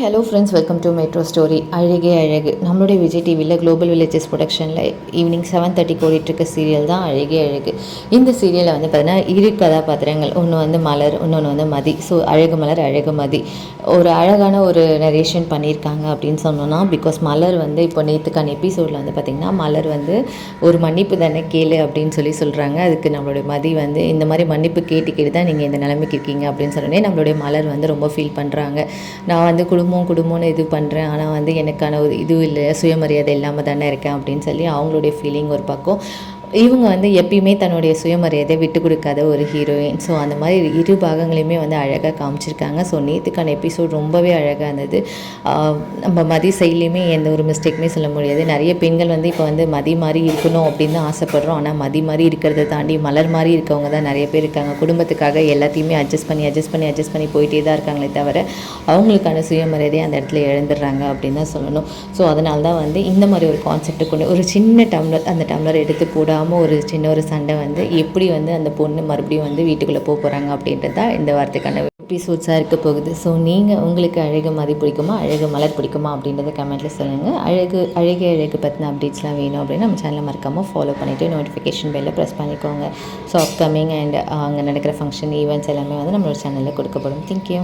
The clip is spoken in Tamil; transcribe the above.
Hi hello friends, welcome to metro story. அழகே அழகு நம்மளுடைய விஜய் டிவியில் குளோபல் வில்லேஜஸ் ப்ரொடக்ஷனில் ஈவினிங் 7:30 ஓடிட்டுருக்க சீரியல் தான் அழகே அழகு. இந்த சீரியலில் வந்து பார்த்தீங்கன்னா இரு கதாபாத்திரங்கள், ஒன்று வந்து மலர், இன்னொன்று வந்து மதி. ஸோ அழகு மலர், அழகு மதி ஒரு அழகான ஒரு நரேஷன் பண்ணியிருக்காங்க அப்படின்னு சொன்னோன்னா. பிகாஸ் மலர் வந்து இப்போ நேற்றுக்கான எபிசோடில் வந்து பார்த்திங்கன்னா மலர் வந்து ஒரு மன்னிப்பு தானே கேளு அப்படின்னு சொல்கிறாங்க. அதுக்கு நம்மளுடைய மதி வந்து இந்த மாதிரி மன்னிப்பு கேட்டு தான் நீங்கள் இந்த நிலைமைக்கு இருக்கீங்க அப்படின்னு சொன்னோடனே நம்மளுடைய மலர் வந்து ரொம்ப ஃபீல் பண்ணுறாங்க. நான் வந்து குடும்பம்னு இது பண்ணுறேன், ஆனால் வந்து எனக்கான ஒரு இது இல்லை, சுயமரியாதை இல்லாமல் தானே இருக்கேன் அப்படின்னு சொல்லி அவங்களுடைய ஃபீலிங் ஒரு பக்கம். இவங்க வந்து எப்பயுமே தன்னுடைய சுயமரியாதை விட்டு கொடுக்காத ஒரு ஹீரோயின். ஸோ அந்த மாதிரி இரு பாகங்களையுமே வந்து அழகாக காமிச்சிருக்காங்க. ஸோ நேற்றுக்கான எபிசோட் ரொம்பவே அழகாக இருந்தது. நம்ம மதி சைட்லேயுமே எந்த ஒரு மிஸ்டேக்குமே சொல்ல முடியாது. நிறைய பெண்கள் வந்து இப்போ வந்து மதி மாதிரி இருக்கணும் அப்படின்னு தான் ஆசைப்படுறோம். ஆனால் மதி மாதிரி இருக்கிறத தாண்டி மலர் மாதிரி இருக்கவங்க தான் நிறைய பேர் இருக்காங்க. குடும்பத்துக்காக எல்லாத்தையுமே அட்ஜஸ்ட் பண்ணி போயிட்டே தான் இருக்காங்களே தவிர அவங்களுக்கான சுயமரியாதையை அந்த இடத்துல இழந்துடுறாங்க அப்படின்னு தான் சொல்லணும். ஸோ அதனால தான் வந்து இந்த மாதிரி ஒரு கான்செப்ட் கொண்டு ஒரு சின்ன டம்ளர், அந்த டம்ளர் எடுத்து போடாமல் ஒரு சின்ன ஒரு சண்டை வந்து எப்படி வந்து அந்த பொண்ணு மறுபடியும் வந்து வீட்டுக்குள்ளே போகிறாங்க அப்படின்றது தான் இந்த வாரத்துக்கான எபிசோட்ஸாக இருக்க போகுது. ஸோ நீங்கள் உங்களுக்கு அழகு மதி பிடிக்குமா, அழகு மலர் பிடிக்குமா அப்படின்றத கமெண்ட்டில் சொல்லுங்கள். அழகே அழகு பற்றின அப்டேட்ஸ்லாம் வேணும் அப்படின்னா நம்ம சேனலை மறக்காமல் ஃபாலோ பண்ணிவிட்டு நோட்டிஃபிகேஷன் பெல்லை ப்ரெஸ் பண்ணிக்கோங்க. ஸோ அப்கமிங் அண்ட் அங்கே நடக்கிற ஃபங்க்ஷன் ஈவெண்ட்ஸ் எல்லாமே வந்து நம்மளோட சேனலில் கொடுக்கப்படும். தேங்க்யூ.